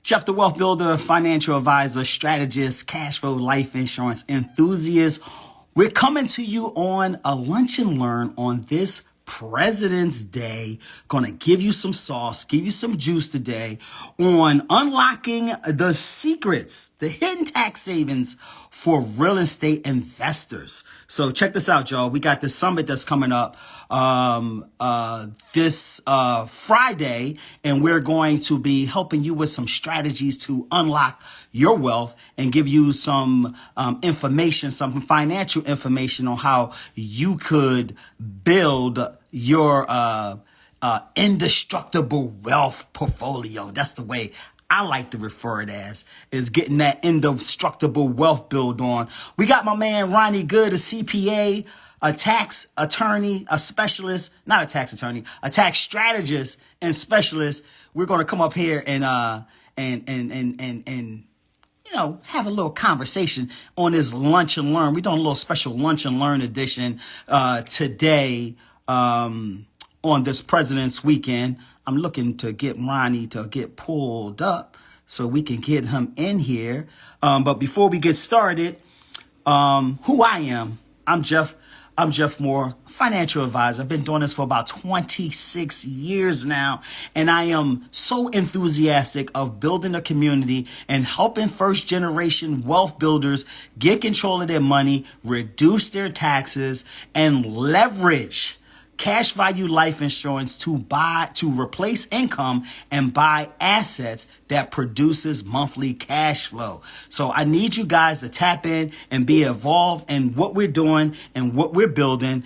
Jeff, the wealth builder, financial advisor, strategist, cash flow, life insurance enthusiast. We're coming to you on a lunch and learn on this President's Day. Gonna give you some sauce, give you some juice today on unlocking the secrets, the hidden tax savings for real estate investors. So check this out, y'all. We got this summit that's coming up this Friday, and we're going to be helping you with some strategies to unlock your wealth and give you some information, some financial information on how you could build your indestructible wealth portfolio. That's the way I like to refer it as, is getting that indestructible wealth build on. We got my man Ronnie Goode, a CPA, a tax attorney, a specialist, not a tax attorney, a tax strategist and specialist. We're going to come up here and have a little conversation on this lunch and learn. We're doing a little special lunch and learn edition today on this President's Weekend. I'm looking to get Ronnie to get pulled up so we can get him in here. But before we get started, who I am, I'm Jeff Moore, financial advisor. I've been doing this for about 26 years now, and I am so enthusiastic of building a community and helping first generation wealth builders get control of their money, reduce their taxes, and leverage cash value life insurance to replace income and buy assets that produces monthly cash flow. So I need you guys to tap in and be involved in what we're doing and what we're building.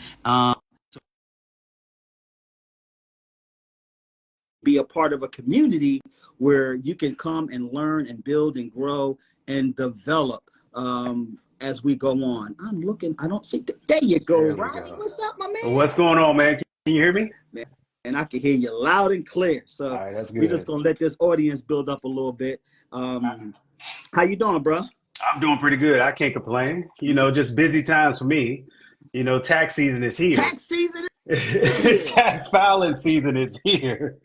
Be a part of a community where you can come and learn and build and grow and develop as we go on. I'm looking, I don't see, there you go, Ronnie. What's up, my man? What's going on, man? Can you hear me? Man, and I can hear you loud and clear. So all right, that's good. We're just going to let this audience build up a little bit. How you doing, bro? I'm doing pretty good. I can't complain. Just busy times for me. Tax season is here. Tax season Tax filing season is here.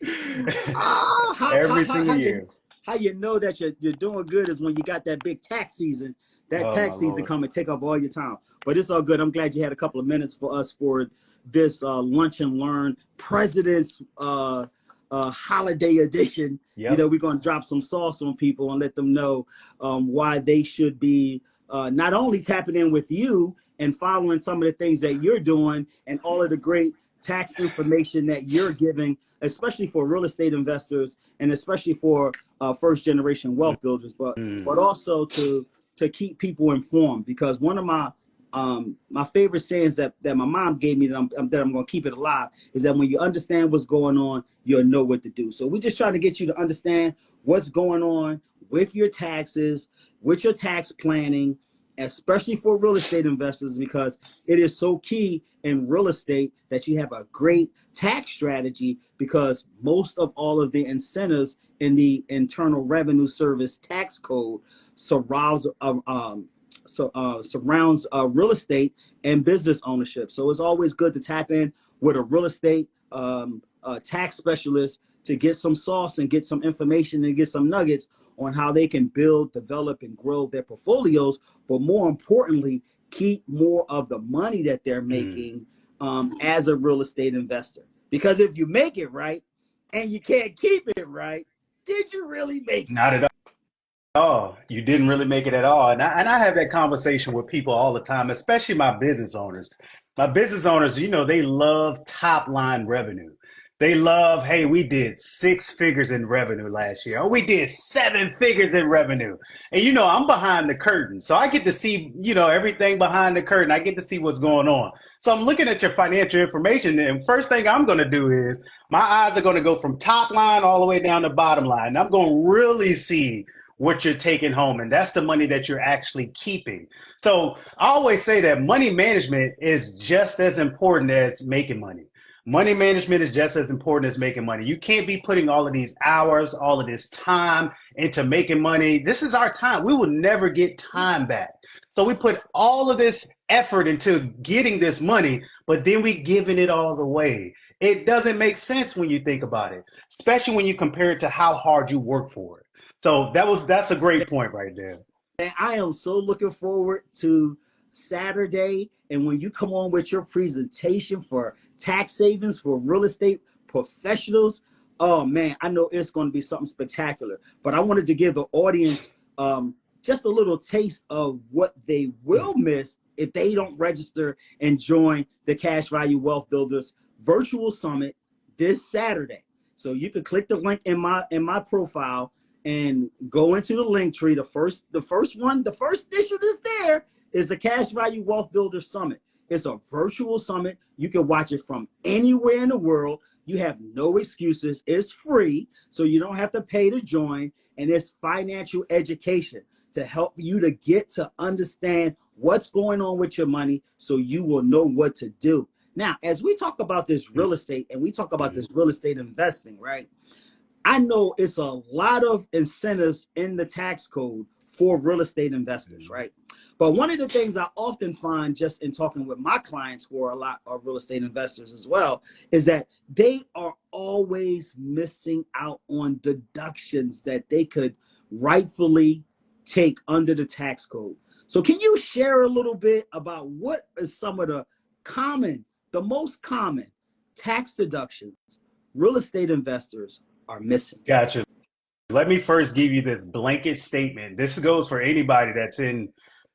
Every single year. How you know that you're doing good is when you got that big tax season. That tax season come and take up all your time. But it's all good. I'm glad you had a couple of minutes for us for this lunch and learn President's holiday edition. Yep. We're going to drop some sauce on people and let them know why they should be not only tapping in with you and following some of the things that you're doing and all of the great tax information that you're giving, especially for real estate investors and especially for first generation wealth builders, but also to keep people informed, because one of my favorite sayings that my mom gave me that I'm going to keep it alive is that when you understand what's going on, you'll know what to do. So we're just trying to get you to understand what's going on with your taxes, with your tax planning, especially for real estate investors, because it is so key in real estate that you have a great tax strategy, because most of all of the incentives in the Internal Revenue Service tax code surrounds real estate and business ownership. So it's always good to tap in with a real estate tax specialist to get some sauce and get some information and get some nuggets on how they can build, develop, and grow their portfolios, but more importantly, keep more of the money that they're making as a real estate investor. Because if you make it right and you can't keep it right, did you really make it? Not at all. You didn't really make it at all. And I have that conversation with people all the time, especially my business owners. My business owners, they love top line revenue. They love, hey, we did 6 figures in revenue last year. Or we did 7 figures in revenue. And, I'm behind the curtain. So I get to see, everything behind the curtain. I get to see what's going on. So I'm looking at your financial information. And first thing I'm going to do is my eyes are going to go from top line all the way down to bottom line. And I'm going to really see what you're taking home. And that's the money that you're actually keeping. So I always say that money management is just as important as making money. Money management is just as important as making money. You can't be putting all of these hours, all of this time into making money. This is our time. We will never get time back. So we put all of this effort into getting this money, but then we giving it all away. It doesn't make sense when you think about it. especially when you compare it to how hard you work for it. So that's a great point right there. And I am so looking forward to Saturday. And when you come on with your presentation for tax savings for real estate professionals, oh man, I know it's going to be something spectacular. But I wanted to give the audience just a little taste of what they will miss if they don't register and join the Cash Value Wealth Builders virtual summit this Saturday. So you can click the link in my profile and go into the link tree. The first issue that's there is the Cash Value Wealth Builder Summit. It's a virtual summit. You can watch it from anywhere in the world. You have no excuses. It's free, so you don't have to pay to join. And it's financial education to help you to get to understand what's going on with your money so you will know what to do. Now, as we talk about this real estate and we talk about this real estate investing, right? I know it's a lot of incentives in the tax code for real estate investors, right? But one of the things I often find just in talking with my clients who are a lot of real estate investors as well, is that they are always missing out on deductions that they could rightfully take under the tax code. So can you share a little bit about what is some of the most common tax deductions real estate investors are missing? Gotcha. Let me first give you this blanket statement. This goes for anybody that's in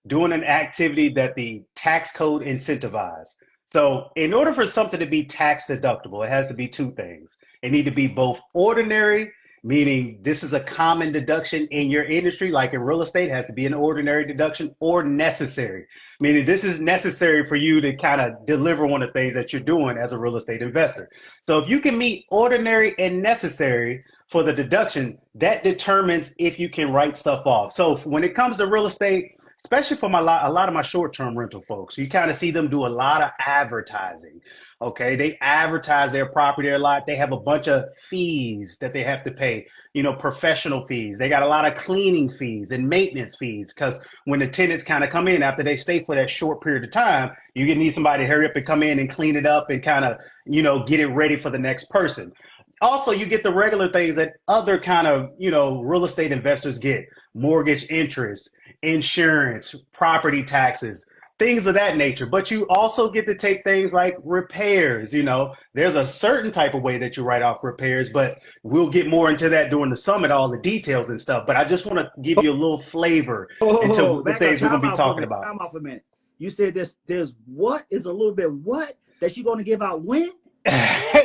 doing an activity that the tax code incentivizes. So in order for something to be tax deductible, it has to be two things. It need to be both ordinary, meaning this is a common deduction in your industry, like in real estate, it has to be an ordinary deduction, or necessary, meaning this is necessary for you to kind of deliver on the things that you're doing as a real estate investor. So if you can meet ordinary and necessary for the deduction, that determines if you can write stuff off. So when it comes to real estate, especially for a lot of my short-term rental folks, you kind of see them do a lot of advertising. Okay, they advertise their property a lot. They have a bunch of fees that they have to pay, professional fees. They got a lot of cleaning fees and maintenance fees, because when the tenants kind of come in after they stay for that short period of time, you need somebody to hurry up and come in and clean it up and kind of, get it ready for the next person. Also, you get the regular things that other kind of, real estate investors get: mortgage interest, insurance, property taxes, things of that nature. But you also get to take things like repairs. There's a certain type of way that you write off repairs, but we'll get more into that during the summit, all the details and stuff. But I just want to give you a little flavor into the things we're going to be talking about. Time out for a minute. You said there's what is a little bit what that you're going to give out when?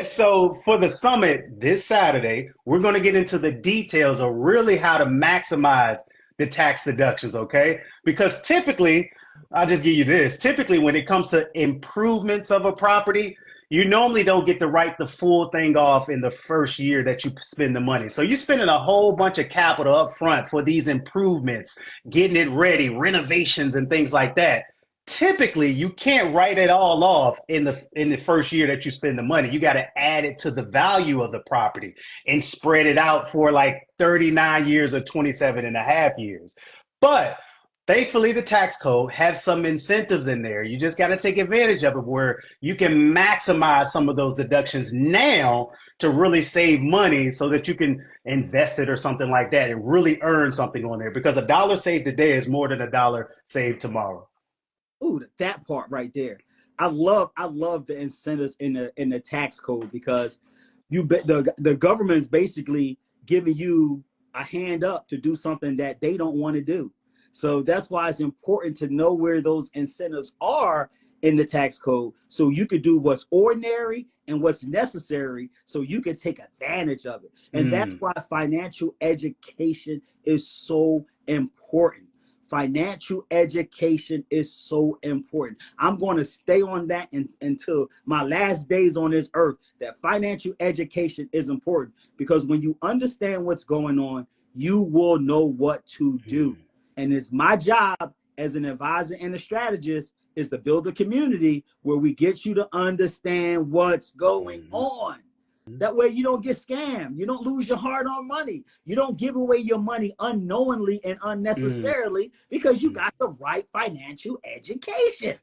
So for the summit this Saturday, we're going to get into the details of really how to maximize the tax deductions, okay? Because typically, I'll just give you this. Typically, when it comes to improvements of a property, you normally don't get to write the full thing off in the first year that you spend the money. So you're spending a whole bunch of capital up front for these improvements, getting it ready, renovations and things like that. Typically, you can't write it all off in the first year that you spend the money. You got to add it to the value of the property and spread it out for like 39 years or 27 and a half years. But thankfully, the tax code has some incentives in there. You just got to take advantage of it, where you can maximize some of those deductions now to really save money so that you can invest it or something like that and really earn something on there, because $1 saved today is more than $1 saved tomorrow. Ooh, that part right there. I love the incentives in the tax code, because the government is basically giving you a hand up to do something that they don't want to do. So that's why it's important to know where those incentives are in the tax code, so you could do what's ordinary and what's necessary, so you can take advantage of it. And that's why financial education is so important. Financial education is so important. I'm going to stay on that until my last days on this earth, that financial education is important, because when you understand what's going on, you will know what to do. And it's my job as an advisor and a strategist is to build a community where we get you to understand what's going on. That way you don't get scammed. You don't lose your hard-earned money. You don't give away your money unknowingly and unnecessarily because you got the right financial education.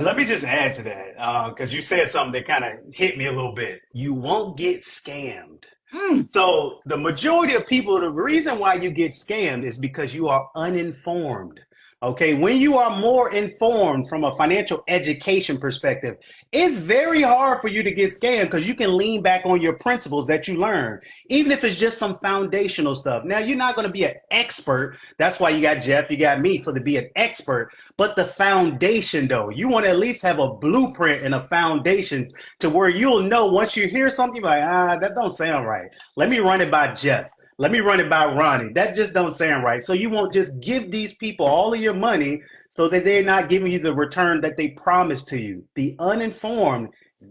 Let me just add to that because you said something that kind of hit me a little bit. You won't get scammed. Mm. So the majority of people, the reason why you get scammed is because you are uninformed. Okay, when you are more informed from a financial education perspective, it's very hard for you to get scammed because you can lean back on your principles that you learned, even if it's just some foundational stuff. Now, you're not going to be an expert. That's why you got Jeff, you got me for to be an expert. But the foundation, though, you want to at least have a blueprint and a foundation to where you'll know once you hear something, you're like, that don't sound right. Let me run it by Jeff. Let me run it by Ronnie. That just don't sound right. So you won't just give these people all of your money so that they're not giving you the return that they promised to you. The uninformed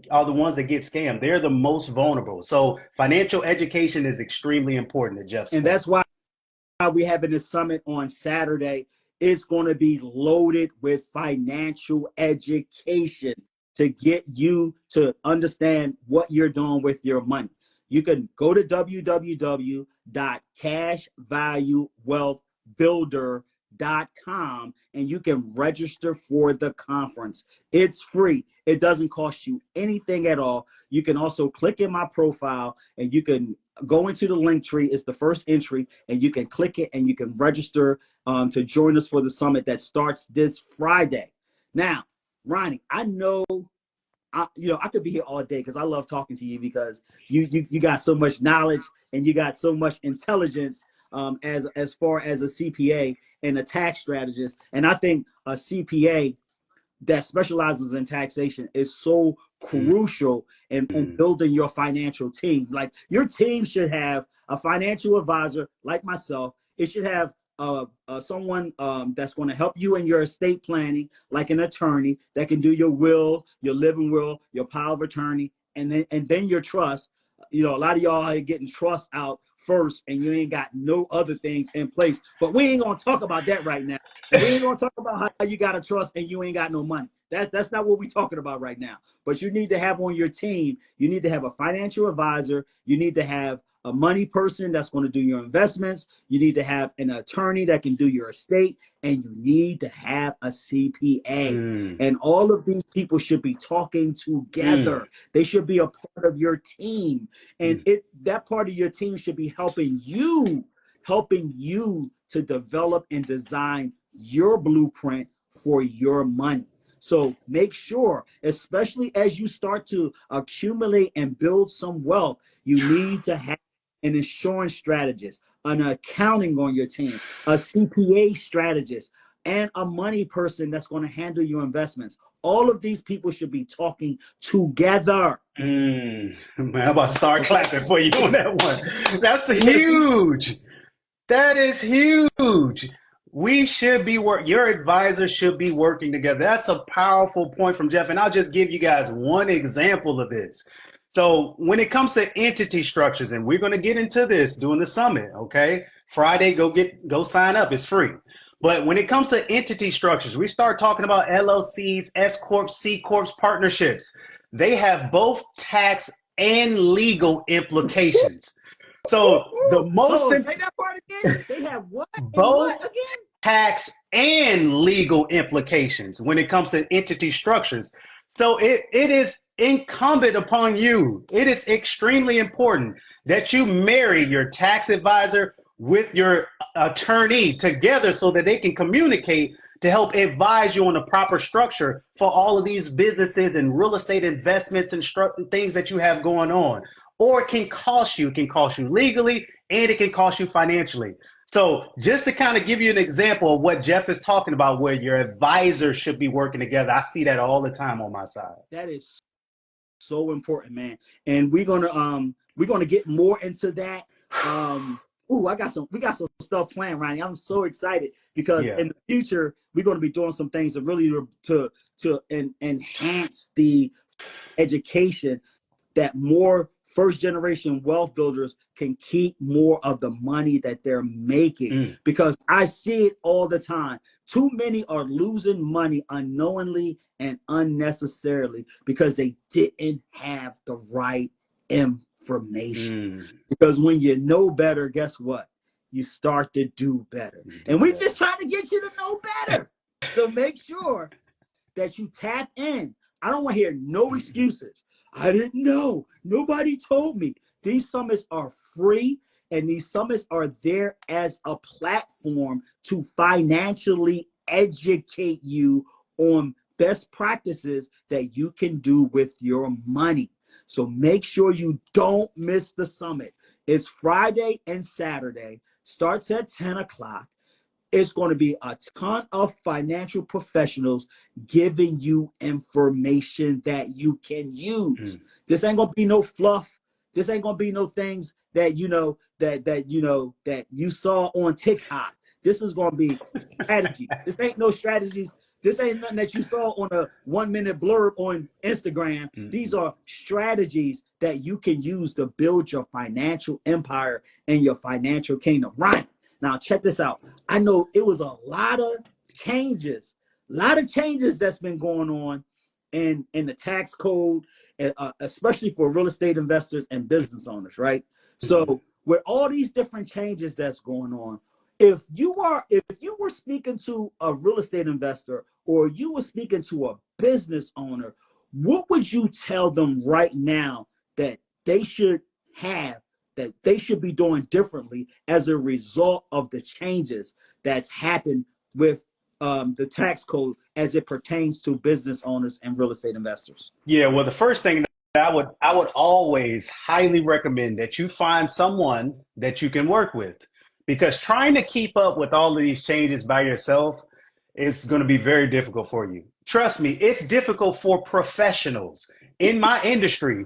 are the ones that get scammed. They're the most vulnerable. So financial education is extremely important to Jeff's And point. that's why we're having this summit on Saturday. It's going to be loaded with financial education to get you to understand what you're doing with your money. You can go to www.cashvaluewealthbuilder.com and you can register for the conference. It's free. It doesn't cost you anything at all. You can also click in my profile and you can go into the link tree. It's the first entry and you can click it and you can register to join us for the summit that starts this Friday. Now, Ronnie, I know I could be here all day because I love talking to you because you got so much knowledge and you got so much intelligence as far as a CPA and a tax strategist. And I think a CPA that specializes in taxation is so crucial in building your financial team. Like your team should have a financial advisor like myself. It should have someone that's going to help you in your estate planning, like an attorney that can do your will, your living will, your power of attorney, and then your trust. A lot of y'all are getting trust out first, and you ain't got no other things in place. But we ain't gonna talk about that right now. And we ain't gonna talk about how you gotta trust and you ain't got no money. That's not what we're talking about right now. But you need to have on your team. You need to have a financial advisor. You need to have a money person that's going to do your investments. You need to have an attorney that can do your estate, and you need to have a CPA. And all of these people should be talking together. They should be a part of your team, and that part of your team should be helping you to develop and design your blueprint for your money. So make sure, especially as you start to accumulate and build some wealth, you need to have an insurance strategist, an accounting on your team, a CPA strategist, and a money person that's going to handle your investments. All of these people should be talking together. Man, I'm about to start clapping for you on that one. That's huge. That is huge. We should be your advisor should be working together. That's a powerful point from Jeff. And I'll just give you guys one example of this. So when it comes to entity structures, and we're going to get into this during the summit, okay? Friday, go sign up. It's free. But when it comes to entity structures, we start talking about LLCs, S Corps, C Corps, partnerships. They have both tax and legal implications. So the most say that part again. They have what? Both what again? Tax and legal implications when it comes to entity structures. So it is incumbent upon you. It is extremely important that you marry your tax advisor with your attorney together so that they can communicate to help advise you on the proper structure for all of these businesses and real estate investments and things that you have going on. Or it can cost you legally and it can cost you financially. So just to kind of give you an example of what Jeff is talking about, where your advisors should be working together, I see that all the time on my side. That is so important, man. And we're gonna get more into that. We got some stuff planned, Ronnie. I'm so excited because in the future we're going to be doing some things to enhance the education that more first generation wealth builders can keep more of the money that they're making, because I see it all the time. Too many are losing money unknowingly and unnecessarily because they didn't have the right information. Because when you know better, guess what? You start to do better. And we're just trying to get you to know better. So make sure that you tap in. I don't want to hear no excuses. I didn't know. Nobody told me. These summits are free, and these summits are there as a platform to financially educate you on best practices that you can do with your money. So make sure you don't miss the summit. It's Friday and Saturday, starts at 10 o'clock. It's going to be a ton of financial professionals giving you information that you can use. This ain't going to be no fluff. This ain't going to be no things that that you saw on TikTok. This is going to be strategy. This ain't no strategies. This ain't nothing that you saw on a 1-minute blurb on Instagram. These are strategies that you can use to build your financial empire and your financial kingdom. Right. Now, check this out. I know it was a lot of changes that's been going on in the tax code, especially for real estate investors and business owners, right? So with all these different changes that's going on, if you were speaking to a real estate investor or you were speaking to a business owner, what would you tell them right now that they should have, that they should be doing differently as a result of the changes that's happened with the tax code as it pertains to business owners and real estate investors? Yeah, well, the first thing that I would always highly recommend that you find someone that you can work with, because trying to keep up with all of these changes by yourself is going to be very difficult for you. Trust me, it's difficult for professionals in my industry.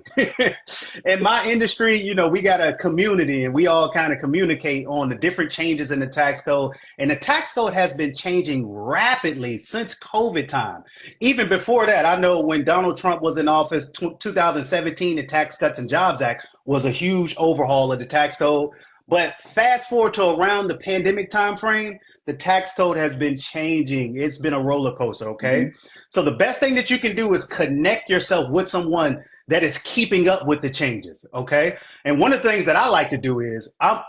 In my industry, you know, we got a community and we all kind of communicate on the different changes in the tax code. And the tax code has been changing rapidly since COVID time. Even before that, I know when Donald Trump was in office, 2017, the Tax Cuts and Jobs Act was a huge overhaul of the tax code. But fast forward to around the pandemic time frame, the tax code has been changing. It's been a roller coaster, okay? So the best thing that you can do is connect yourself with someone that is keeping up with the changes, okay? And one of the things that I like to do is I'm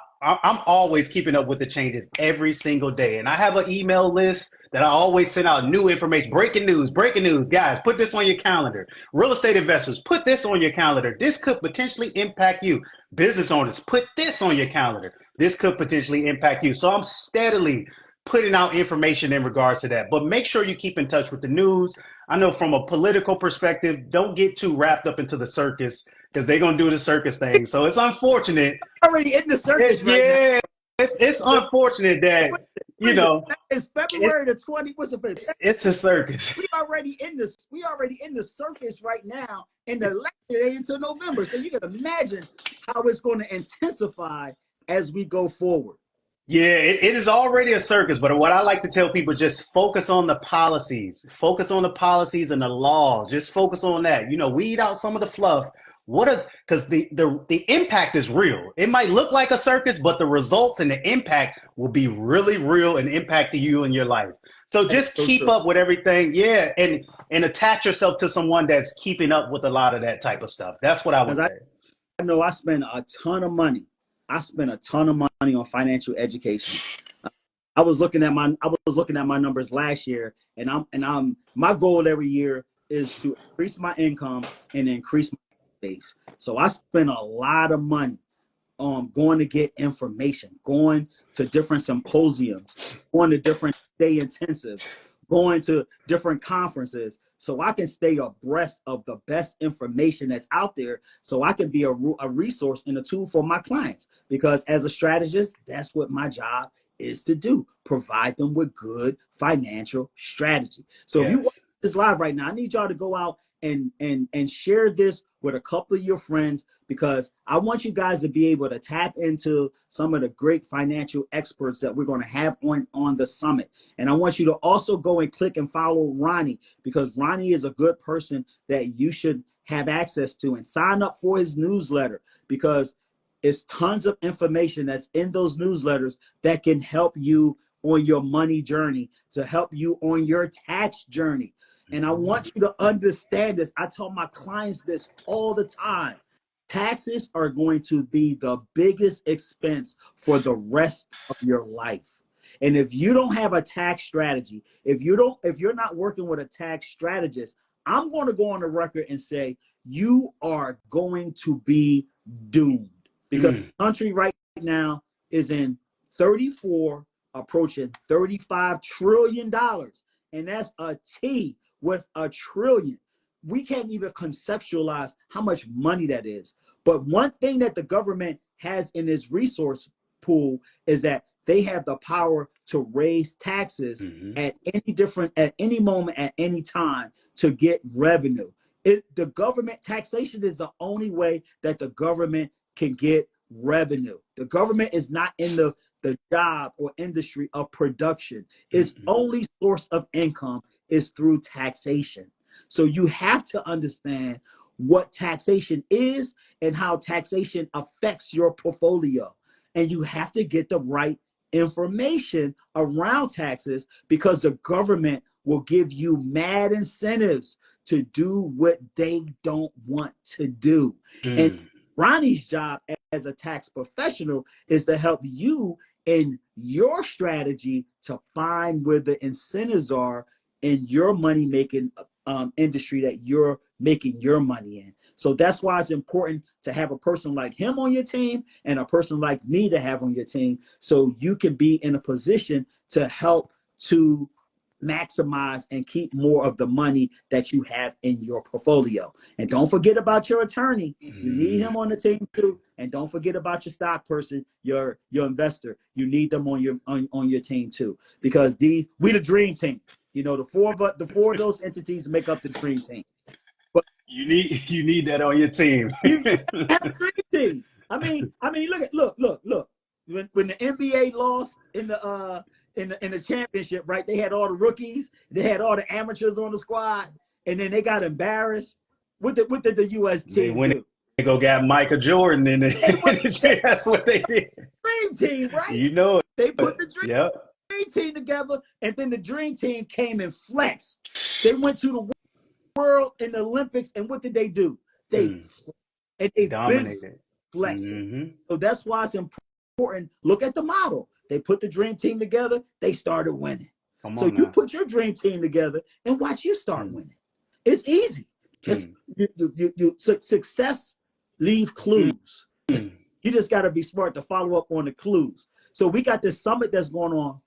always keeping up with the changes every single day. And I have an email list that I always send out new information, breaking news, guys, put this on your calendar. Real estate investors, put this on your calendar. This could potentially impact you. Business owners, put this on your calendar. This could potentially impact you. So I'm steadily putting out information in regards to that. But make sure you keep in touch with the news. I know from a political perspective, don't get too wrapped up into the circus because they're going to do the circus thing. So it's unfortunate. Already in the circus right now. It's unfortunate that, you know, it's February the 20th. What's it? It's a circus. We already in the circus right now, and the election ain't until November. So you can imagine how it's going to intensify as we go forward. Yeah, it is already a circus, but what I like to tell people, just focus on the policies. Focus on the policies and the laws. Just focus on that. You know, weed out some of the fluff. Because the impact is real. It might look like a circus, but the results and the impact will be really real and impacting you in your life. So just keep up with everything. Yeah, and attach yourself to someone that's keeping up with a lot of that type of stuff. That's what I would say. I know I spend a ton of money. I spent a ton of money on financial education. I was looking at my numbers last year, and I'm my goal every year is to increase my income and increase my base. So I spend a lot of money going to get information, going to different symposiums, going to different day intensives, going to different conferences, so I can stay abreast of the best information that's out there, so I can be a resource and a tool for my clients. Because as a strategist, that's what my job is to do, provide them with good financial strategy. So if you watch this live right now, I need y'all to go out and share this with a couple of your friends, because I want you guys to be able to tap into some of the great financial experts that we're going to have on the summit. And I want you to also go and click and follow Ronnie, because Ronnie is a good person that you should have access to, and sign up for his newsletter, because it's tons of information that's in those newsletters that can help you on your money journey, to help you on your tax journey. And I want you to understand this. I tell my clients this all the time. Taxes are going to be the biggest expense for the rest of your life. And if you don't have a tax strategy, if you're not working with a tax strategist, I'm going to go on the record and say you are going to be doomed, because the country right now is in 34, approaching $35 trillion. And that's a T with a trillion. We can't even conceptualize how much money that is. But one thing that the government has in its resource pool is that they have the power to raise taxes at any moment, at any time, to get revenue. The government taxation is the only way that the government can get revenue. The government is not in the job or industry of production. Its only source of income is through taxation. So you have to understand what taxation is and how taxation affects your portfolio. And you have to get the right information around taxes, because the government will give you mad incentives to do what they don't want to do. And Ronnie's job as a tax professional is to help you in your strategy to find where the incentives are in your money-making industry that you're making your money in. So that's why it's important to have a person like him on your team and a person like me to have on your team, so you can be in a position to help to maximize and keep more of the money that you have in your portfolio. And don't forget about your attorney. You need him on the team too. And don't forget about your stock person, your investor. You need them on your team too, because we the dream team. You know, the four of those entities make up the dream team. But you need that on your team. You have a dream team. I mean, look. When the NBA lost in the championship, right? They had all the rookies, they had all the amateurs on the squad, and then they got embarrassed. What did the U.S. team do? They go got Michael Jordan in it. That's what they did. Dream team, right? You know it. They put the dream team together, and then the dream team came and flexed. They went to the world in the Olympics, and what did they do? They dominated, flexing. So that's why it's important. Look at the model. They put the dream team together. They started winning. So you put your dream team together and watch you start winning. It's easy. Just success leave clues. You just got to be smart to follow up on the clues. So we got this summit that's going on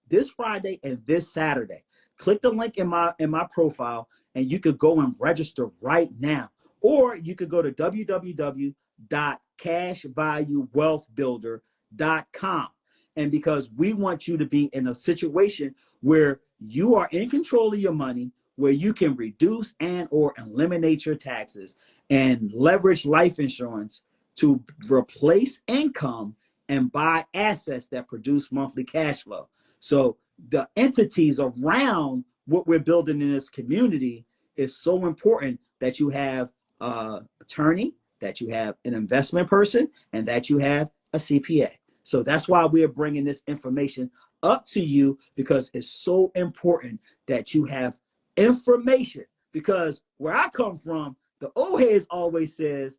this Friday and this Saturday. Click the link in my profile and you could go and register right now. Or you could go to www.cashvaluewealthbuilder.com. And because we want you to be in a situation where you are in control of your money, where you can reduce and or eliminate your taxes and leverage life insurance to replace income and buy assets that produce monthly cash flow. So the entities around what we're building in this community is so important, that you have an attorney, that you have an investment person, and that you have a CPA. So that's why we're bringing this information up to you, because it's so important that you have information. Because where I come from, the old heads always said,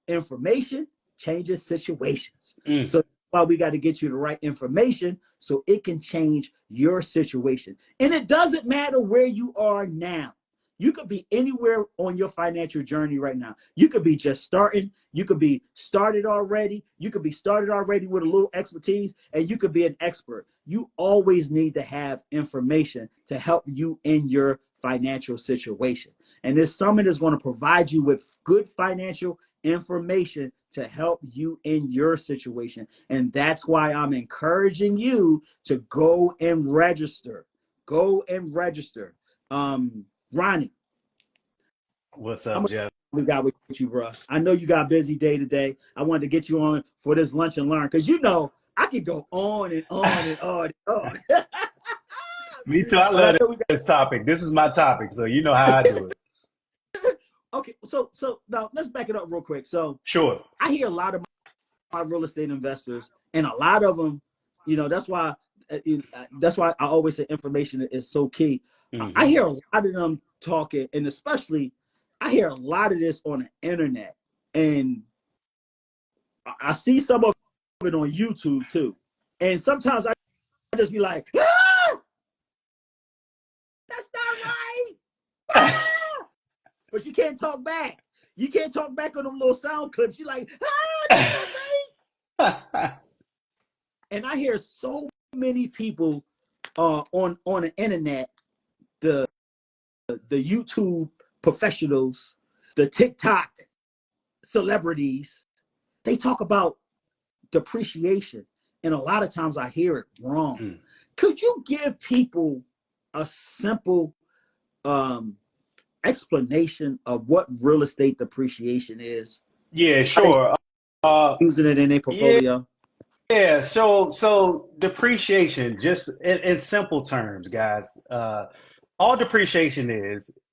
information changes situations. So that's why we got to get you the right information so it can change your situation. And it doesn't matter where you are now. You could be anywhere on your financial journey right now. You could be just starting. You could be started already. You could be started already with a little expertise, and you could be an expert. You always need to have information to help you in your financial situation. And this summit is going to provide you with good financial information to help you in your situation. And that's why I'm encouraging you to go and register. Go and register. Ronnie, what's up, Jeff? We got with you, bro. I know you got a busy day today. I wanted to get you on for this lunch and learn, because you know I could go on and on and on and on. Me too. I love this topic. This is my topic, so you know how I do it. Okay, so now let's back it up real quick. So sure, I hear a lot of my real estate investors, and a lot of them, you know, that's why I always say information is so key. I hear a lot of them talking, and especially I hear a lot of this on the internet, and I see some of it on YouTube too. And sometimes I just be like, ah! That's not right. Ah! But you can't talk back. You can't talk back on them little sound clips. You're like, ah, that's not right. And I hear so many people on the internet, the YouTube professionals, the TikTok celebrities, they talk about depreciation. And a lot of times I hear it wrong. Could you give people a simple explanation of what real estate depreciation is? Yeah, sure. Using it in a portfolio. Yeah, so depreciation, just in simple terms, guys. All depreciation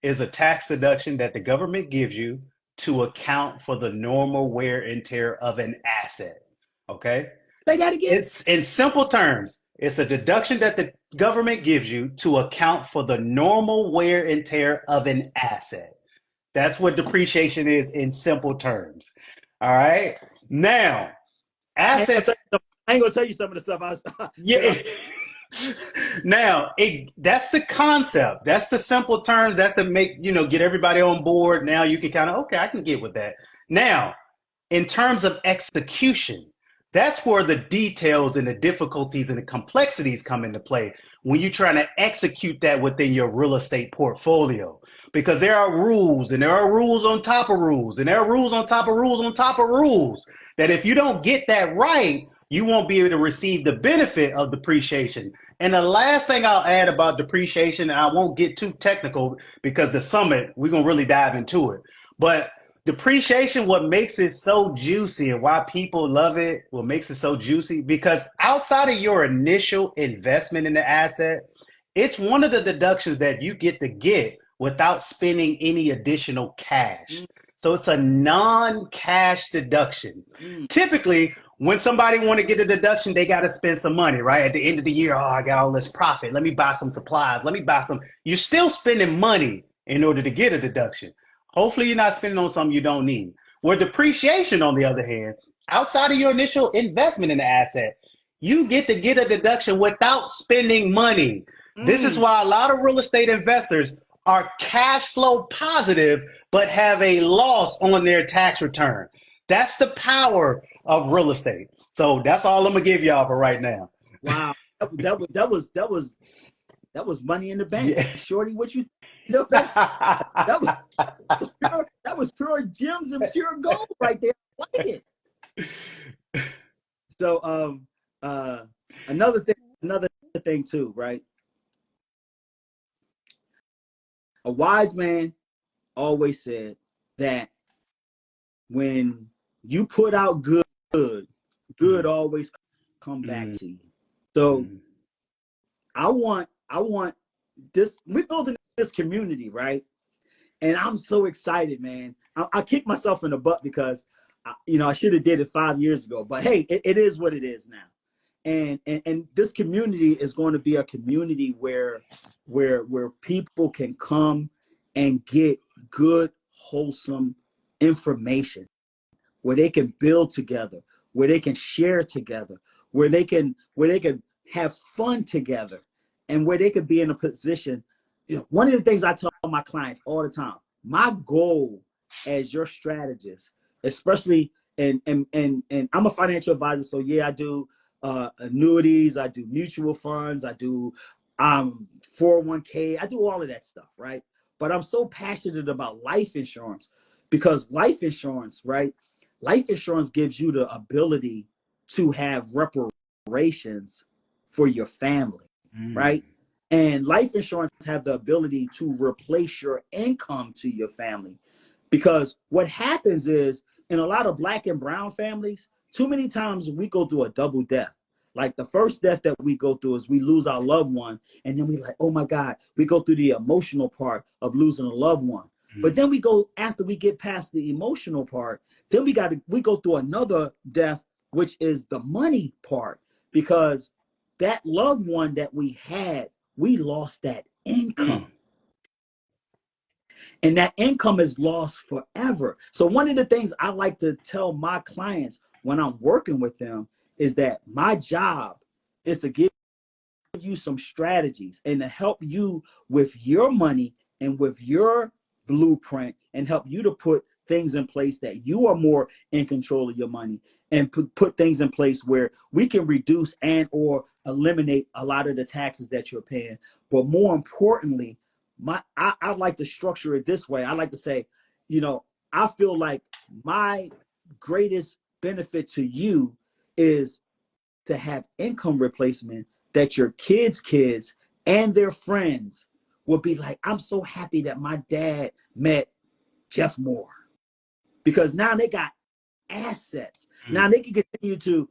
is a tax deduction that the government gives you to account for the normal wear and tear of an asset. Okay? Say that again. It's in simple terms, it's a deduction that the government gives you to account for the normal wear and tear of an asset. That's what depreciation is in simple terms. All right? Now, assets. I ain't gonna tell you some of the stuff Yeah. Now, that's the concept. That's the simple terms. That's to make, get everybody on board. Now you can kind of, okay, I can get with that. Now, in terms of execution, that's where the details and the difficulties and the complexities come into play when you're trying to execute that within your real estate portfolio. Because there are rules, and there are rules on top of rules, and there are rules on top of rules on top of rules, that if you don't get that right, you won't be able to receive the benefit of depreciation. And the last thing I'll add about depreciation, and I won't get too technical because the summit, we're going to really dive into it. But depreciation, what makes it so juicy and why people love it, what makes it so juicy, because outside of your initial investment in the asset, it's one of the deductions that you get to get without spending any additional cash. So it's a non-cash deduction. Typically, when somebody want to get a deduction, they got to spend some money, right? At the end of the year, I got all this profit. Let me buy some supplies. Let me buy some. You're still spending money in order to get a deduction. Hopefully, you're not spending on something you don't need. Where depreciation, on the other hand, outside of your initial investment in the asset, you get to get a deduction without spending money. This is why a lot of real estate investors are cash flow positive, but have a loss on their tax return. That's the power of real estate. So that's all I'm gonna give y'all for right now. Wow, that was money in the bank, Yeah. Shorty. What you know? That was pure gems and pure gold right there. I like it. So another thing too, right? A wise man always said that when you put out good always come back to you. So I want this. We're building this community, right? And I'm so excited, man. I kick myself in the butt because I should have did it 5 years ago. But hey, it is what it is now. And this community is going to be a community where people can come and get good, wholesome information, where they can build together, where they can share together, where they can have fun together, and where they could be in a position. One of the things I tell my clients all the time, my goal as your strategist, especially and I'm a financial advisor, so yeah, I do annuities, I do mutual funds, I do 401k, I do all of that stuff, right? But I'm so passionate about life insurance because life insurance, right? Life insurance gives you the ability to have reparations for your family, right? And life insurance have the ability to replace your income to your family. Because what happens is, in a lot of Black and brown families, too many times we go through a double death. Like the first death that we go through is we lose our loved one. And then we like, oh my God, we go through the emotional part of losing a loved one. But then we go, after we get past the emotional part, then we go through another death, which is the money part, because that loved one that we had, we lost that income. And that income is lost forever. So one of the things I like to tell my clients when I'm working with them is that my job is to give you some strategies and to help you with your money and with your blueprint and help you to put things in place that you are more in control of your money and put things in place where we can reduce and or eliminate a lot of the taxes that you're paying. But more importantly, I like to structure it this way. I like to say, I feel like my greatest benefit to you is to have income replacement that your kids and their friends will be like, I'm so happy that my dad met Jeff Moore, because now they got assets. Now they can continue to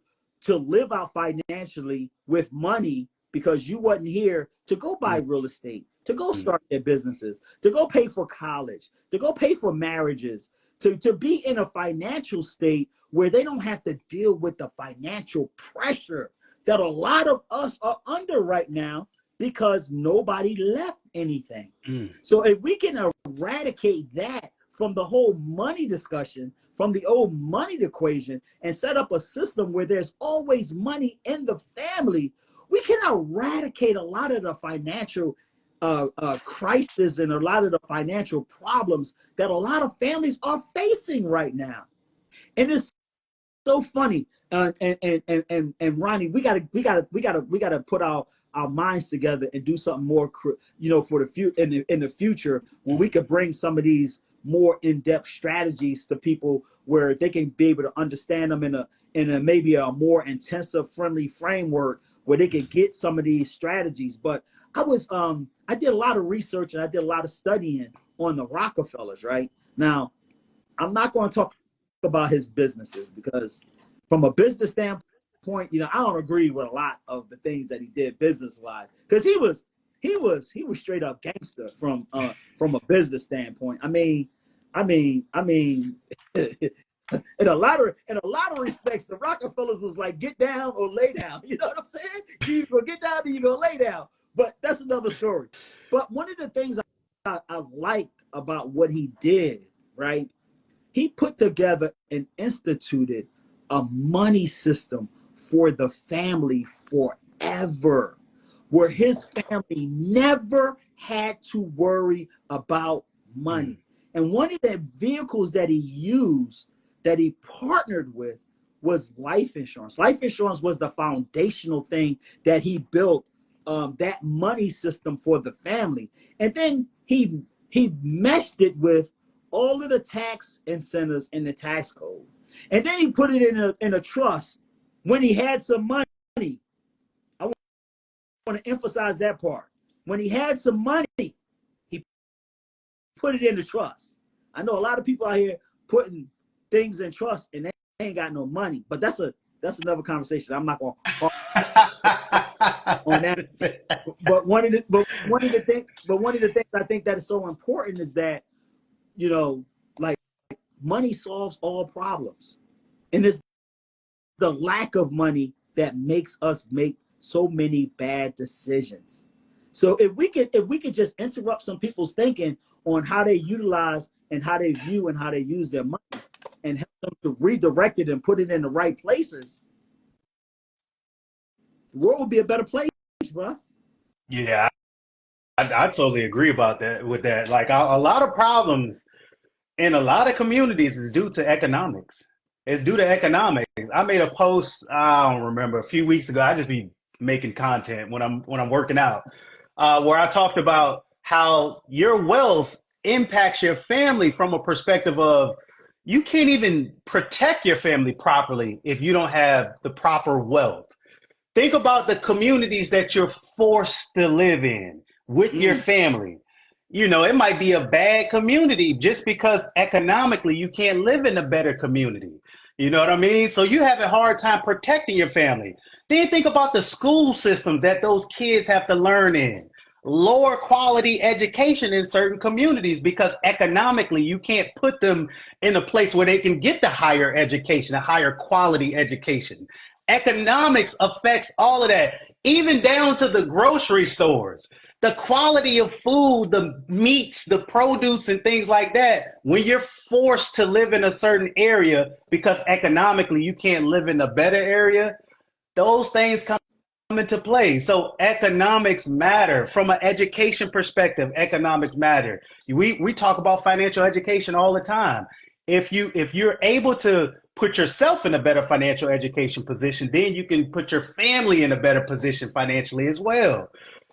live out financially with money because you wasn't here to go buy real estate, to go start their businesses, to go pay for college, to go pay for marriages, to be in a financial state where they don't have to deal with the financial pressure that a lot of us are under right now because nobody left anything. So if we can eradicate that from the whole money discussion, from the old money equation, and set up a system where there's always money in the family, we can eradicate a lot of the financial crisis and a lot of the financial problems that a lot of families are facing right now. And it's so funny. And Ronnie, we gotta put our minds together and do something more, for the in the future, when we could bring some of these more in-depth strategies to people where they can be able to understand them in a maybe a more intensive, friendly framework where they can get some of these strategies. But I did a lot of research and I did a lot of studying on the Rockefellers. Right now, I'm not going to talk about his businesses because from a business standpoint, I don't agree with a lot of the things that he did business-wise, because he was straight up gangster from a business standpoint. I mean, in a lot of respects, the Rockefellers was like, get down or lay down. You know what I'm saying? You gonna get down or you gonna lay down. But that's another story. But one of the things I liked about what he did, right? He put together and instituted a money system for the family forever, where his family never had to worry about money. And one of the vehicles that he used, that he partnered with, was life insurance. Life insurance was the foundational thing that he built, that money system for the family. And then he meshed it with all of the tax incentives in the tax code. And then he put it in a trust when he had some money. I want to emphasize that part. When he had some money, he put it in the trust. I know a lot of people out here putting things in trust and they ain't got no money, but that's another conversation. I'm not going to on that. But one of the things I think that is so important is that, like, money solves all problems, and it's the lack of money that makes us make so many bad decisions. So if we could just interrupt some people's thinking on how they utilize and how they view and how they use their money, and help them to redirect it and put it in the right places, the world would be a better place, bro. Yeah, I totally agree about that. With that, like a lot of problems in a lot of communities is due to economics. It's due to economics. I made a post, I don't remember, a few weeks ago. I just be making content when I'm working out, where I talked about how your wealth impacts your family from a perspective of you can't even protect your family properly if you don't have the proper wealth. Think about the communities that you're forced to live in with your family. It might be a bad community just because economically you can't live in a better community. You know what I mean? So you have a hard time protecting your family. Then think about the school systems that those kids have to learn in. Lower quality education in certain communities because economically you can't put them in a place where they can get the higher education, a higher quality education. Economics affects all of that, even down to the grocery stores. The quality of food, the meats, the produce, and things like that, when you're forced to live in a certain area because economically you can't live in a better area, those things come into play. So economics matter from an education perspective. Economics matter. We talk about financial education all the time. If you're able to put yourself in a better financial education position, then you can put your family in a better position financially as well.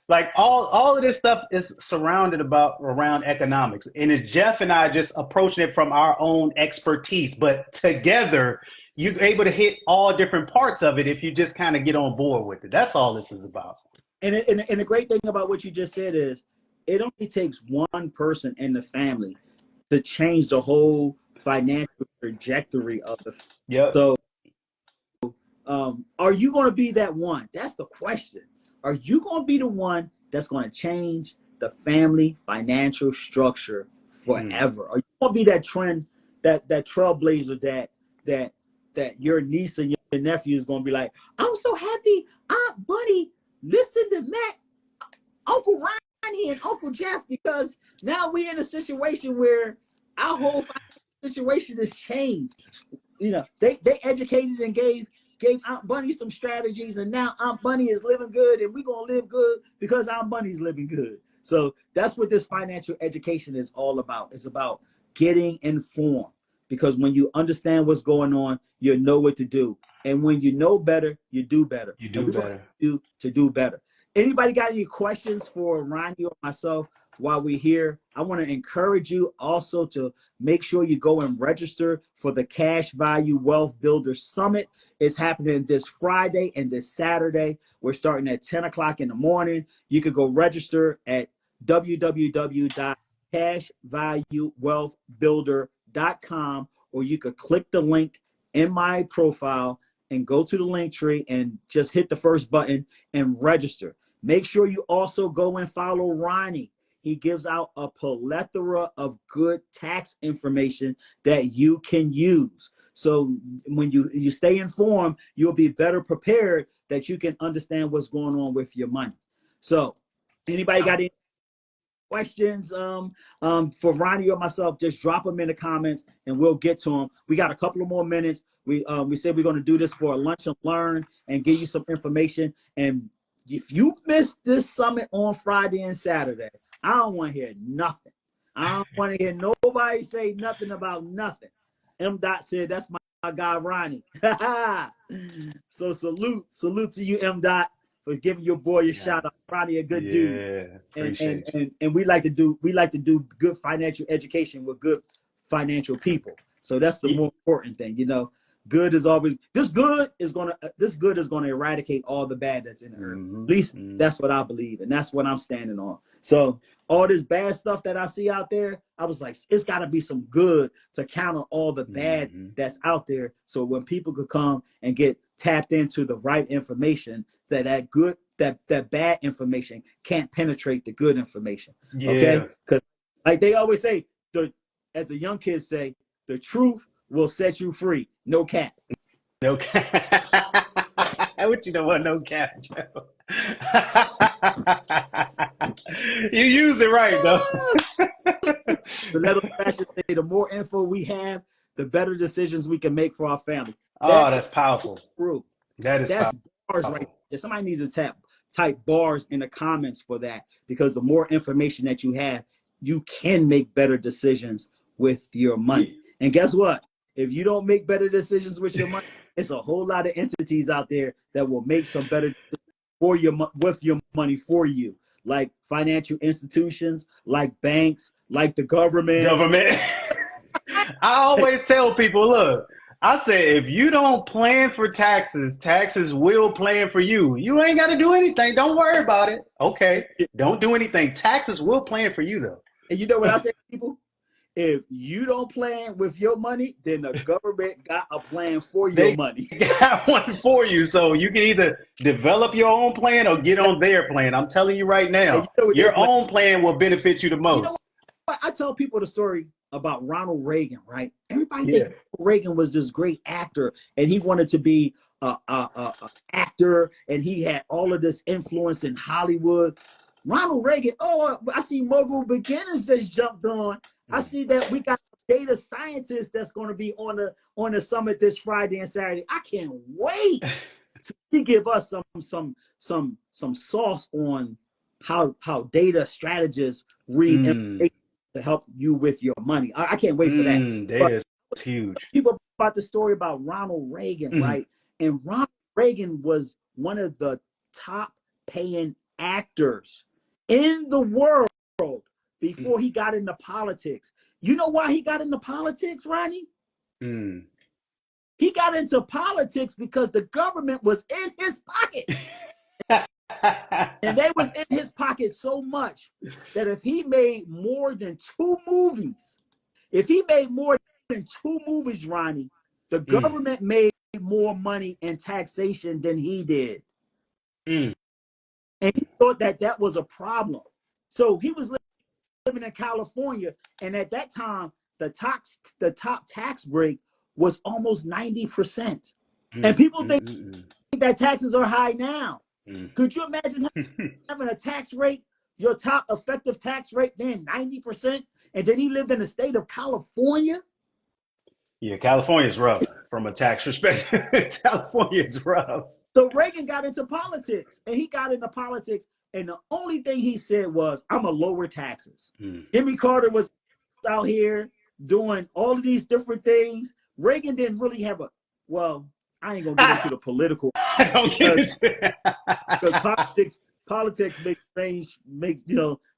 Like all of this stuff is surrounded around economics, and it's Jeff and I just approaching it from our own expertise, but together you're able to hit all different parts of it if you just kind of get on board with it. That's all this is about. And the great thing about what you just said is it only takes one person in the family to change the whole financial trajectory of the family. Yep. So are you going to be that one? That's the question. Are you going to be the one that's going to change the family financial structure forever? Are you going to be that trend, that trailblazer that your niece and your nephew is going to be like, I'm so happy Aunt Bunny listened to Matt, Uncle Ronnie, and Uncle Jeff, because now we're in a situation where our whole situation has changed. You know, they educated and gave Aunt Bunny some strategies, and now Aunt Bunny is living good, and we're gonna live good because Aunt Bunny's living good. So that's what this financial education is all about. It's about getting informed, because when you understand what's going on, you know what to do, and when you know better, you do better. You do better. To do better. Anybody got any questions for Ronnie or myself while we're here? I want to encourage you also to make sure you go and register for the Cash Value Wealth Builder Summit. It's happening this Friday and this Saturday. We're starting at 10 o'clock in the morning. You could go register at www.cashvaluewealthbuilder.com, or you could click the link in my profile and go to the link tree and just hit the first button and register. Make sure you also go and follow Ronnie. He gives out a plethora of good tax information that you can use. So when you stay informed, you'll be better prepared, that you can understand what's going on with your money. So anybody got any questions for Ronnie or myself, just drop them in the comments and we'll get to them. We got a couple of more minutes. We said we're going to do this for a lunch and learn and give you some information. And if you missed this summit on Friday and Saturday, I don't want to hear nothing. I don't want to hear nobody say nothing about nothing. M. Dot said, that's my guy, Ronnie. So salute to you, M. Dot, for giving your boy a shout out. Ronnie, a good dude. And we like to do good financial education with good financial people. So that's the more important thing, you know. Good is always this good is gonna eradicate all the bad that's in the earth. At least that's what I believe, and that's what I'm standing on. So all this bad stuff that I see out there, I was like, it's got to be some good to counter all the bad that's out there. So when people could come and get tapped into the right information, that bad information can't penetrate the good information. Yeah. Okay, because like they always say, as the young kids say, the truth will set you free. No cap. No cap. What you know what? No cap, Joe. You use it right, though. The letter fashion say, the more info we have, the better decisions we can make for our family. That's powerful. True. That's powerful. Bars right there. Somebody needs to type bars in the comments for that, because the more information that you have, you can make better decisions with your money. And guess what? If you don't make better decisions with your money, it's a whole lot of entities out there that will make some better decisions with your money for you, like financial institutions, like banks, like the government. I always tell people, look, I say, if you don't plan for taxes, taxes will plan for you. You ain't got to do anything. Don't worry about it. Okay. Don't do anything. Taxes will plan for you, though. And you know what I say to people? If you don't plan with your money, then the government got a plan for your money. Got one for you. So you can either develop your own plan or get on their plan. I'm telling you right now, your own plan will benefit you the most. You know what? I tell people the story about Ronald Reagan, right? Everybody thinks Reagan was this great actor, and he wanted to be an actor, and he had all of this influence in Hollywood. Ronald Reagan, I see Mogul Beginnings just jumped on. I see that we got data scientists that's going to be on the summit this Friday and Saturday. I can't wait She give us some sauce on how data strategists read information to help you with your money. I can't wait for that. Data is huge. People about the story about Ronald Reagan, right? And Ronald Reagan was one of the top paying actors in the world before he got into politics. You know why he got into politics, Ronnie? He got into politics because the government was in his pocket. And they was in his pocket so much that if he made more than 2 movies, Ronnie, the government made more money in taxation than he did. And he thought that was a problem. So he was living in California, and at that time, the top tax break was almost 90%. And people think that taxes are high now. Could you imagine having a tax rate, your top effective tax rate being 90%, and then he lived in the state of California? Yeah, California's rough from a tax perspective. California's rough. So Reagan got into politics, and and the only thing he said was, I'm gonna lower taxes. Jimmy Carter was out here doing all of these different things. Reagan didn't really have I ain't gonna get into the political. Don't get into that. Because politics makes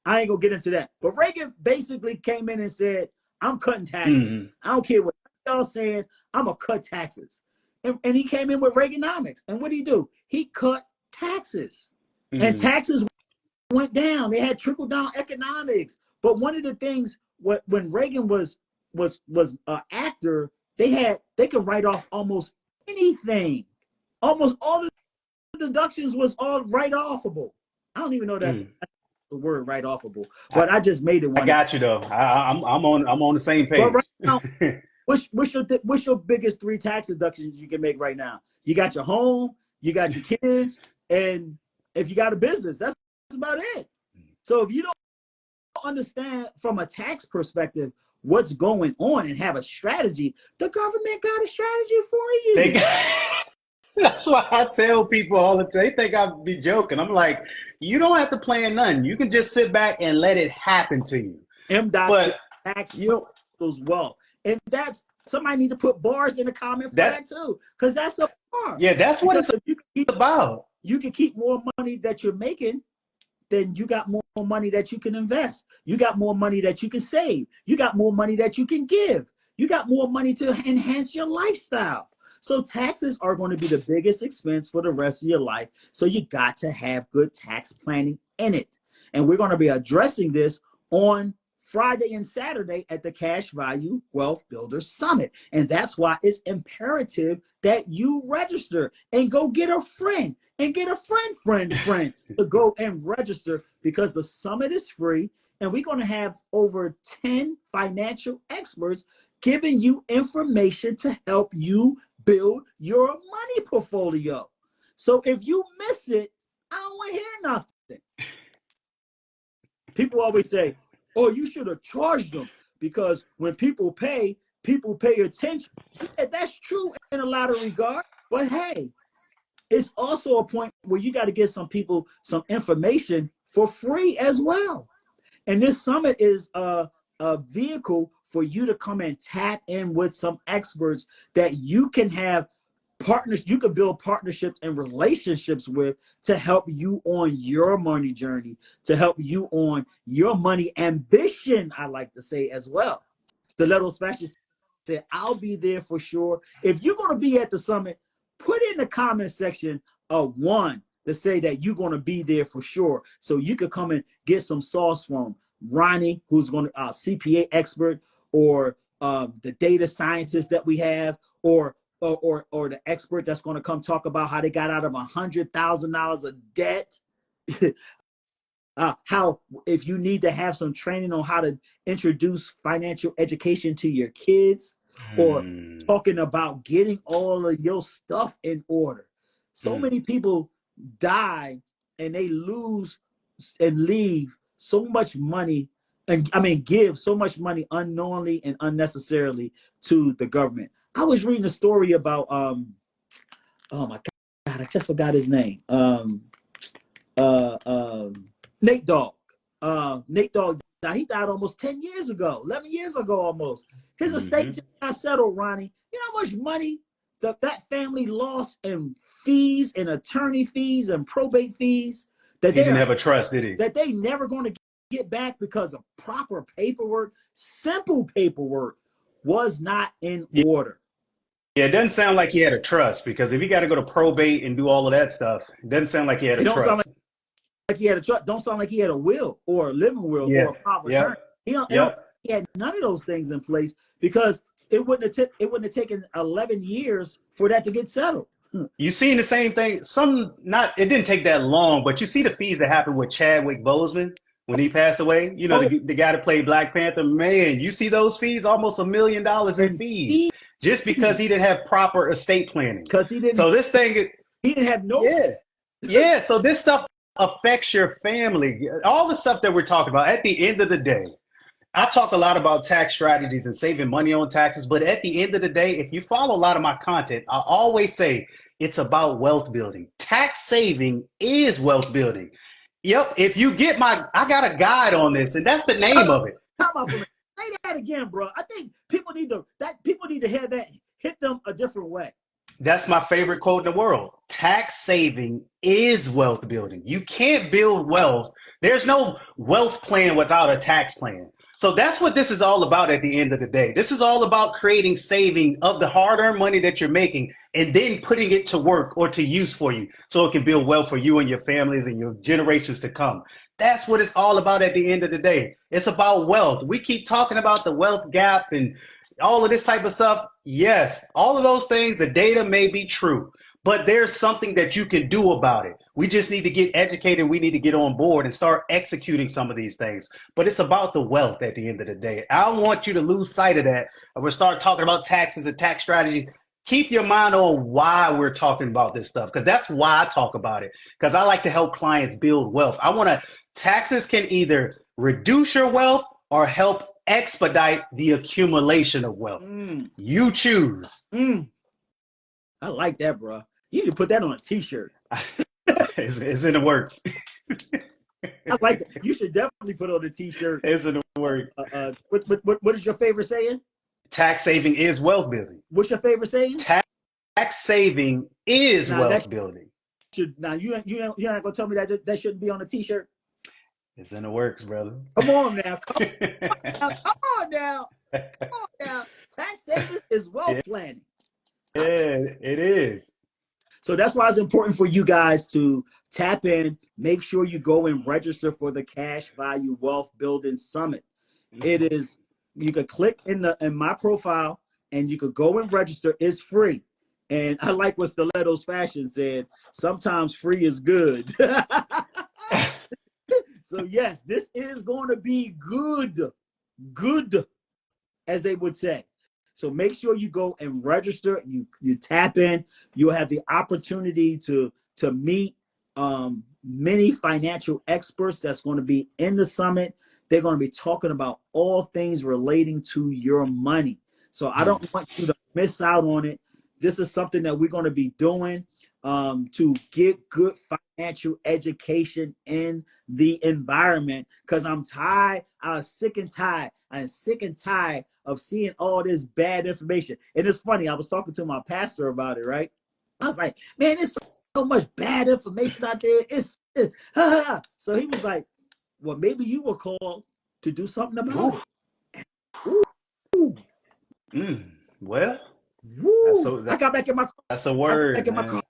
I ain't gonna get into that. But Reagan basically came in and said, I'm cutting taxes. I don't care what y'all saying, I'm gonna cut taxes. And he came in with Reaganomics. And what did he do? He cut taxes. And taxes went down. They had trickle down economics. But one of the things when Reagan was an actor, they could write off almost anything. Almost all the deductions was all write-offable. I don't even know that the word write-offable, but I just made it one. I got you though. I'm on the same page. But right now, what's your biggest 3 tax deductions you can make right now? You got your home, you got your kids, and if you got a business, that's about it. So if you don't understand from a tax perspective what's going on and have a strategy, the government got a strategy for you. That's why I tell people all the time. They think I be joking. I'm like, you don't have to plan nothing. You can just sit back and let it happen to you. But tax goes well, and that's somebody need to put bars in the comment for that too, because that's a bar. Yeah, that's what it's about. You can keep more money that you're making, then you got more money that you can invest. You got more money that you can save. You got more money that you can give. You got more money to enhance your lifestyle. So taxes are going to be the biggest expense for the rest of your life. So you got to have good tax planning in it. And we're going to be addressing this on Friday and Saturday at the Cash Value Wealth Builder Summit. And that's why it's imperative that you register and go get a friend and get a friend to go and register, because the summit is free. And we're going to have over 10 financial experts giving you information to help you build your money portfolio. So if you miss it, I don't want to hear nothing. People always say, oh, you should have charged them, because when people pay attention. Yeah, that's true in a lot of regard. But hey, it's also a point where you got to get some people some information for free as well. And this summit is a vehicle for you to come and tap in with some experts that you can have partners, you can build partnerships and relationships with to help you on your money journey, to help you on your money ambition, I like to say as well. Stilettos Fashion said, I'll be there for sure. If you're going to be at the summit, put in the comment section of 1 to say that you're going to be there for sure. So you could come and get some sauce from Ronnie, who's going to CPA expert, or the data scientist that we have, or the expert that's going to come talk about how they got out of $100,000 of debt. How, if you need to have some training on how to introduce financial education to your kids, or talking about getting all of your stuff in order. So many people die and they lose and leave so much money, and give so much money unknowingly and unnecessarily to the government. I was reading a story about oh my God, I just forgot his name. Nate Dogg. Nate Dogg. Now he died almost 10 years ago, 11 years ago almost. His estate just got settled, Ronnie. You know how much money that family lost in fees and attorney fees and probate fees that He didn't have a trust, did he? That they never going to get back because of proper paperwork, simple paperwork was not in order. Yeah, it doesn't sound like he had a trust, because if he got to go to probate and do all of that stuff, it doesn't sound like he had a trust. Sound like he had a trust. Don't sound like he had a will or a living will or a power of attorney. He had none of those things in place because it wouldn't have taken 11 years for that to get settled. You seen the same thing. It didn't take that long, but you see the fees that happened with Chadwick Boseman when he passed away. You know, the guy that played Black Panther. Man, you see those fees, almost $1 million in fees, just because he didn't have proper estate planning. Because he didn't. So this thing, he didn't have no. Yeah. So this stuff affects your family. All the stuff that we're talking about. At the end of the day, I talk a lot about tax strategies and saving money on taxes, but at the end of the day, if you follow a lot of my content, I always say it's about wealth building. Tax saving is wealth building. Yep. If you get I got a guide on this, and that's the name of it. Come on, say that again, bro. I think people need to hear that hit them a different way. That's my favorite quote in the world. Tax saving is wealth building. You can't build wealth. There's no wealth plan without a tax plan. So that's what this is all about at the end of the day. This is all about creating saving of the hard-earned money that you're making and then putting it to work or to use for you so it can build wealth for you and your families and your generations to come. That's what it's all about at the end of the day. It's about wealth. We keep talking about the wealth gap and all of this type of stuff. Yes, all of those things, the data may be true, but there's something that you can do about it. We just need to get educated. We need to get on board and start executing some of these things. But it's about the wealth at the end of the day. I don't want you to lose sight of that. We'll start talking about taxes and tax strategy. Keep your mind on why we're talking about this stuff, because that's why I talk about it, because I like to help clients build wealth. Taxes can either reduce your wealth or help expedite the accumulation of wealth. You choose. I like that, bro. You need to put that on a t-shirt. It's in the works. I like that. You should definitely put on a t-shirt. It's in the works. What is your favorite saying? Tax saving is wealth building. What's your favorite saying? Tax saving is wealth building. You're not gonna tell me that shouldn't be on a t-shirt? It's in the works, brother. Come on now. Come on now. Tax saving is wealth planning. Yeah, it is. So that's why it's important for you guys to tap in. Make sure you go and register for the Cash Value Wealth Building Summit. It is. You could click in my profile and you could go and register. It's free. And I like what Stilettos Fashion said. Sometimes free is good. So yes, this is going to be good, as they would say. So make sure you go and register. You tap in. You'll have the opportunity to meet many financial experts that's going to be in the summit. They're going to be talking about all things relating to your money. So I don't want you to miss out on it. This is something that we're going to be doing to get good financial education in the environment, because I'm sick and tired of seeing all this bad information. And it's funny, I was talking to my pastor about it, right? I was like, man, there's so much bad information out there. So he was like, well, maybe you were called to do something about it. Ooh. Well, I got back in my car. That's a word. Back in my car.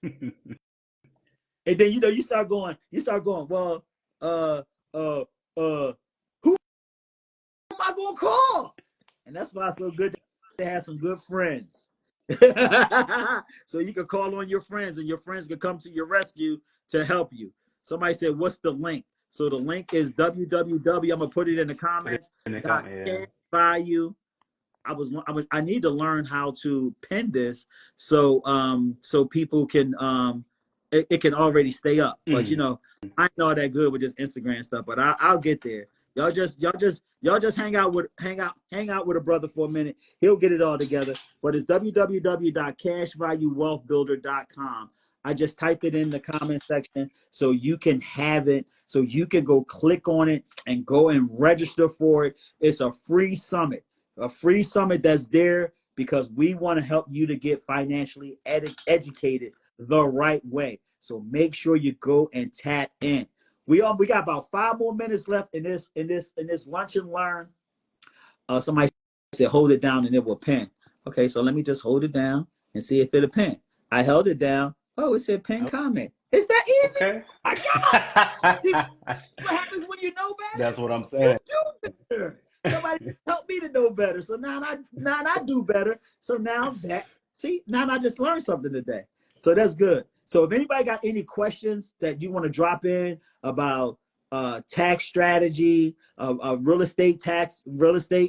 And then you start going, well, who am I gonna call? And that's why it's so good to have some good friends. So you can call on your friends and your friends can come to your rescue to help you. Somebody said, what's the link? So the link is www. I'm gonna put it in the comments. Value. I need to learn how to pin this so people can it can already stay up. But I'm not that good with this Instagram stuff, but I'll get there. Y'all just hang out with a brother for a minute. He'll get it all together. But it's www.cashvaluewealthbuilder.com. I just typed it in the comment section so you can have it, so you can go click on it and go and register for it. It's a free summit that's there because we want to help you to get financially educated the right way. So make sure you go and tap in. We got about 5 more minutes left in this lunch and learn. Somebody said hold it down and it will pin. Okay, so let me just hold it down and see if it'll pin. I held it down. Oh, it said pin comment. Is that easy? Okay. My God. See, what happens when you know better? That's what I'm saying. You do better. Somebody helped me to know better. So now I do better. So now I just learned something today. So that's good. So if anybody got any questions that you want to drop in about tax strategy, real estate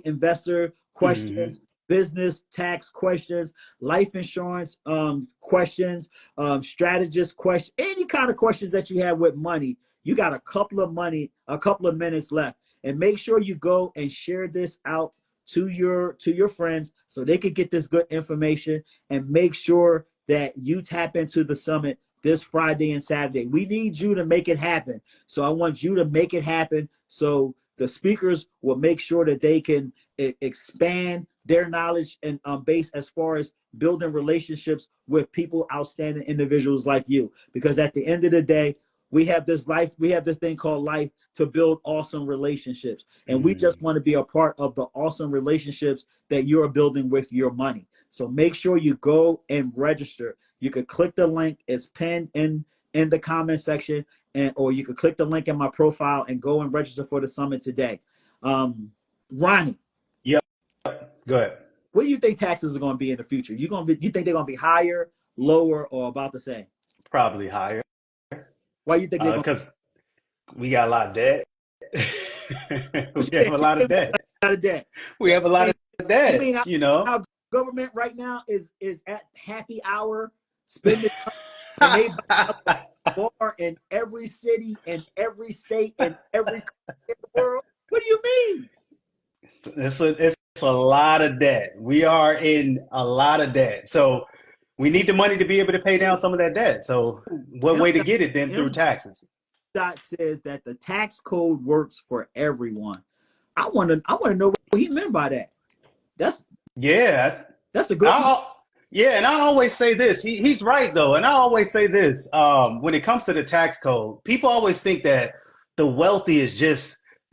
investor questions, business tax questions, life insurance questions, strategist questions, any kind of questions that you have with money, you got a couple of minutes left. And make sure you go and share this out to your friends so they could get this good information, and make sure that you tap into the summit this Friday and Saturday. We need you to make it happen. So I want you to make it happen so the speakers will make sure that they can expand their knowledge and base as far as building relationships with people, outstanding individuals like you. Because at the end of the day, we have this thing called life to build awesome relationships. And we just want to be a part of the awesome relationships that you're building with your money. So make sure you go and register. You could click the link. It's pinned in the comment section, or you could click the link in my profile and go and register for the summit today. Ronnie. Yep. Go ahead. What do you think taxes are going to be in the future? You think they're going to be higher, lower, or about the same? Probably higher. Why do you think they're going? Because we got a lot of debt. We have a lot of debt. We have a lot of debt. Our government right now is at happy hour spending and they buy a bar in every city and every state and every country in the world. What do you mean? It's a lot of debt. We are in a lot of debt. So we need the money to be able to pay down some of that debt. So what way to get it then through taxes? Dot says that the tax code works for everyone. I want to know what he meant by that. That's a good one. Yeah, and I always say this. He's right though, and I always say this. When it comes to the tax code, people always think that the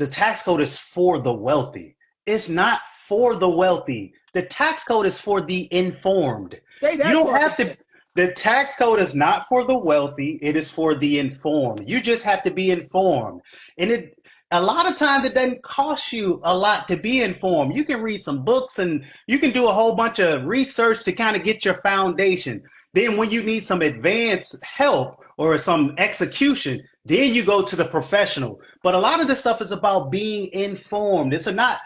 tax code is for the wealthy. It's not for the wealthy. The tax code is for the informed. You don't have to. The tax code is not for the wealthy. It is for the informed. You just have to be informed. And a lot of times it doesn't cost you a lot to be informed. You can read some books and you can do a whole bunch of research to kind of get your foundation. Then when you need some advanced help or some execution, then you go to the professional. But a lot of this stuff is about being informed. It's not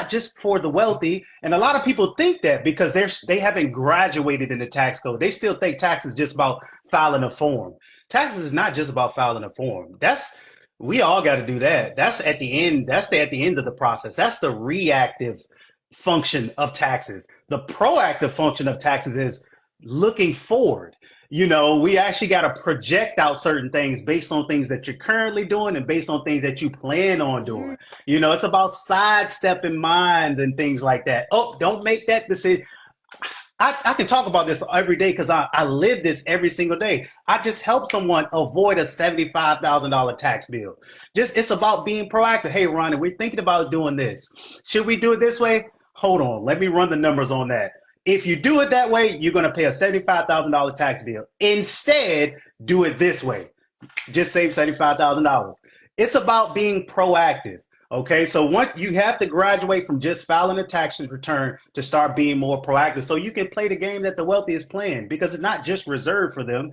just for the wealthy. And a lot of people think that because they haven't graduated in the tax code. They still think tax is just about filing a form. Taxes is not just about filing a form. We all got to do that. That's at the end. That's at the end of the process. That's the reactive function of taxes. The proactive function of taxes is looking forward. We actually got to project out certain things based on things that you're currently doing and based on things that you plan on doing. It's about sidestepping minds and things like that. Oh, don't make that decision. I can talk about this every day because I live this every single day. I just help someone avoid a $75,000 tax bill. It's about being proactive. Hey, Ronnie, we're thinking about doing this. Should we do it this way? Hold on. Let me run the numbers on that. If you do it that way, you're going to pay a $75,000 tax bill. Instead, do it this way. Just save $75,000. It's about being proactive. Okay, so once you have to graduate from just filing a tax return to start being more proactive, so you can play the game that the wealthy is playing, because it's not just reserved for them;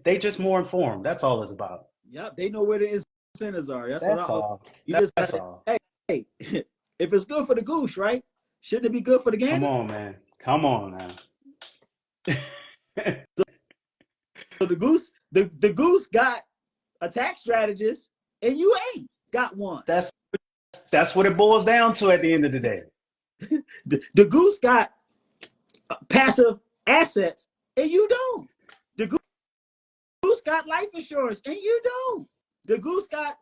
they just more informed. That's all it's about. Yep, they know where the incentives are. That's all. That's all. Hey, if it's good for the goose, right? Shouldn't it be good for the gander? Come on, man. So the goose got a tax strategist, and you ain't got one. That's that's what it boils down to at the end of the day. The goose got passive assets and you don't. The goose got life insurance and you don't. The goose got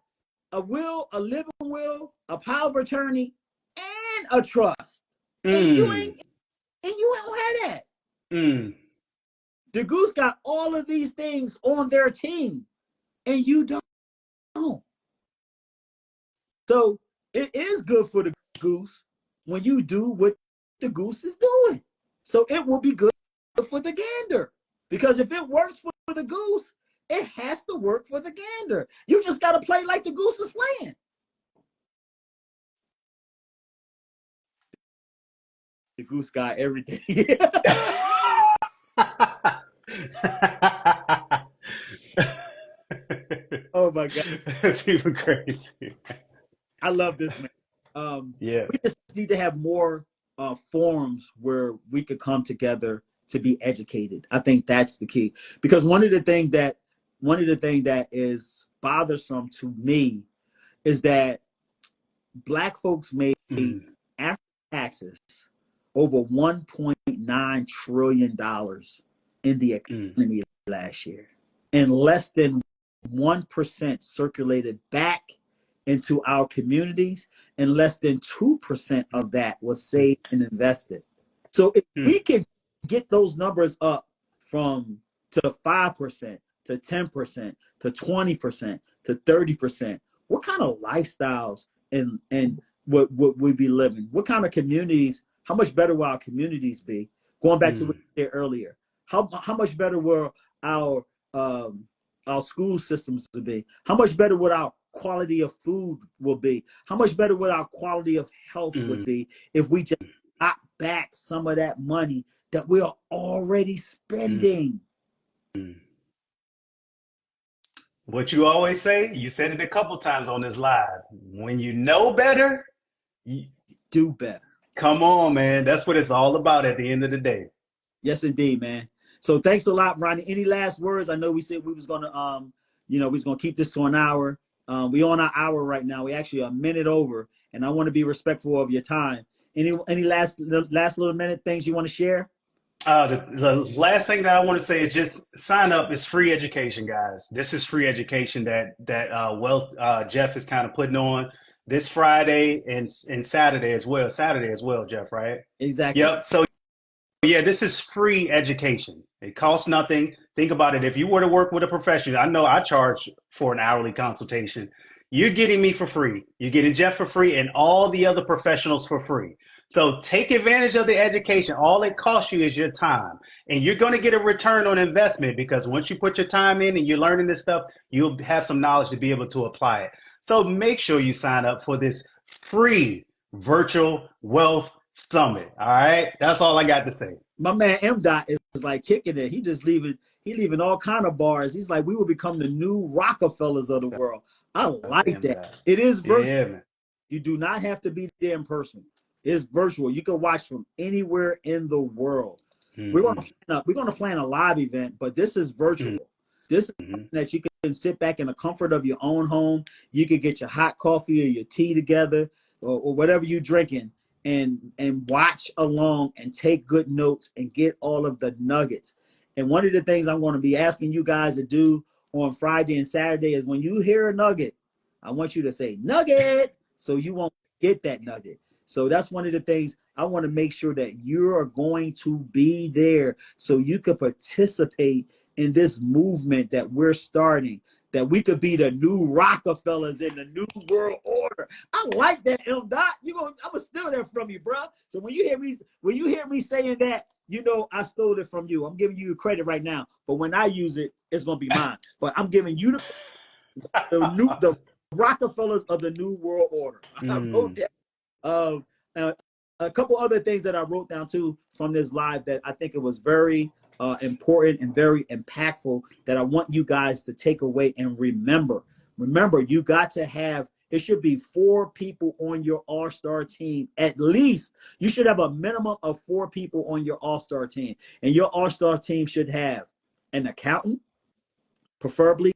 a will, a living will, a power of attorney, and a trust. And you ain't and you don't have that. The goose got all of these things on their team and you don't. So it is good for the goose when you do what the goose is doing. So it will be good for the gander. Because if it works for the goose, it has to work for the gander. You just got to play like the goose is playing. The goose got everything. Oh my God. That's even crazy. I love this, man. Yeah. We just need to have more forums where we could come together to be educated. I think that's the key. Because one of the things that is bothersome to me is that Black folks made after taxes over $1.9 trillion in the economy last year, and less than 1% circulated back into our communities, and less than 2% of that was saved and invested. So if we can get those numbers up to 5%, to 10%, to 20%, to 30%, what kind of lifestyles and what we be living? What kind of communities? How much better will our communities be? Going back to what you said earlier, how much better will our school systems be? How much better would our quality of food will be? How much better would our quality of health would be if we just got back some of that money that we are already spending? What you always say, you said it a couple times on this live. When you know better, you do better. Come on, man. That's what it's all about at the end of the day. Yes, indeed, man. So thanks a lot, Ronnie. Any last words? I know we said we was gonna we was gonna keep this to an hour. We on our hour right now. We actually a minute over, and I want to be respectful of your time. Any last little minute things you want to share? The last thing that I want to say is just sign up. It's free education, guys. This is free education that Jeff is kind of putting on this Friday and Saturday as well. Saturday as well, Jeff, right? Exactly. Yep. So yeah, this is free education. It costs nothing. Think about it. If you were to work with a professional, I know I charge for an hourly consultation. You're getting me for free. You're getting Jeff for free and all the other professionals for free. So take advantage of the education. All it costs you is your time. And you're going to get a return on investment because once you put your time in and you're learning this stuff, you'll have some knowledge to be able to apply it. So make sure you sign up for this free virtual wealth summit. All right. That's all I got to say. My man M. Dot is like kicking it. He leaving all kind of bars. He's like, we will become the new Rockefellers of the world. I like that. It is virtual. Yeah, you do not have to be there in person. It's virtual. You can watch from anywhere in the world. We're gonna plan a live event, but this is virtual. This is that you can sit back in the comfort of your own home. You can get your hot coffee or your tea together or whatever you're drinking and watch along and take good notes and get all of the nuggets. And one of the things I'm going to be asking you guys to do on Friday and Saturday is when you hear a nugget, I want you to say nugget so you won't get that nugget. So that's one of the things I want to make sure that you are going to be there so you could participate in this movement that we're starting, that we could be the new Rockefellers in the new world order. I like that, M. Dot. I'm gonna steal that from you, bro. So when you hear me saying that, you know I stole it from you. I'm giving you credit right now, but when I use it, it's gonna be mine. But I'm giving you the Rockefellers of the new world order. I wrote that. A couple other things that I wrote down too from this live that I think it was very important and very impactful that I want you guys to take away and remember. Remember, you got to have, it should be 4 people on your all-star team. At least you should have a minimum of 4 people on your all-star team. And your all-star team should have an accountant, preferably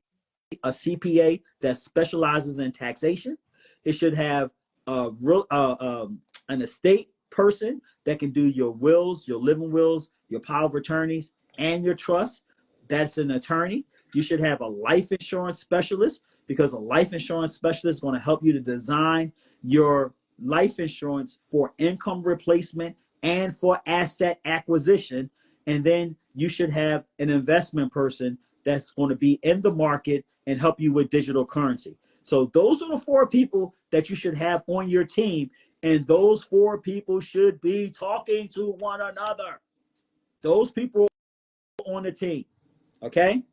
a CPA that specializes in taxation. It should have an estate person that can do your wills, your living wills, your power of attorneys, and your trust. That's an attorney. You should have a life insurance specialist, because a life insurance specialist is going to help you to design your life insurance for income replacement and for asset acquisition. And then you should have an investment person that's going to be in the market and help you with digital currency. So those are the 4 people that you should have on your team. And those 4 people should be talking to one another. Those people on the team. Okay?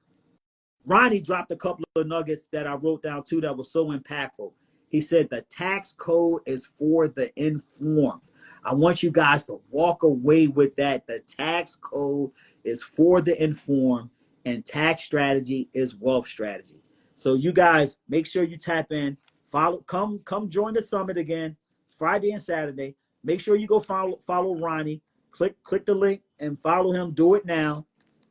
Ronnie dropped a couple of nuggets that I wrote down too that was so impactful. He said the tax code is for the informed. I want you guys to walk away with that. The tax code is for the informed, and tax strategy is wealth strategy. So you guys make sure you tap in, follow, come join the summit again, Friday and Saturday. Make sure you go follow Ronnie. Click the link and follow him. Do it now.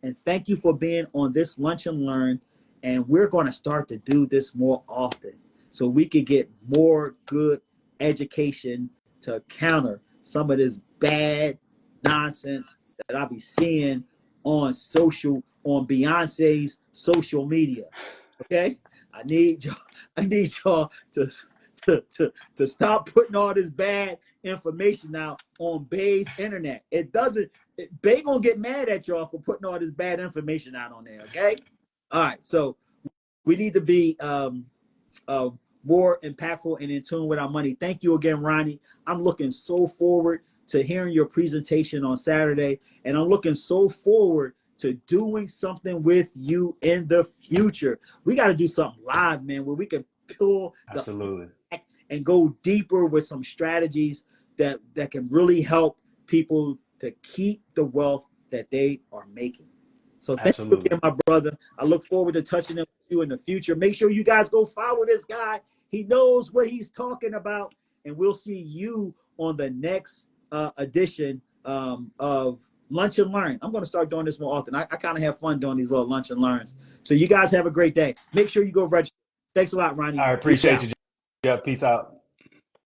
And thank you for being on this Lunch and Learn. And we're going to start to do this more often so we can get more good education to counter some of this bad nonsense that I'll be seeing on Beyonce's social media. Okay? I need y'all to stop putting all this bad information out on Bay's internet. Bay gonna get mad at y'all for putting all this bad information out on there, okay? All right, so we need to be more impactful and in tune with our money. Thank you again, Ronnie. I'm looking so forward to hearing your presentation on Saturday, and I'm looking so forward to doing something with you in the future. We got to do something live, man, where we can pull Absolutely. And go deeper with some strategies that can really help people to keep the wealth that they are making. So thank you again, my brother. I look forward to touching with you in the future. Make sure you guys go follow this guy. He knows what he's talking about, and we'll see you on the next edition of Lunch and Learn. I'm going to start doing this more often. I kind of have fun doing these little Lunch and Learns. So you guys have a great day. Make sure you go register. Thanks a lot, Ronnie. I appreciate you, Jeff. Peace out.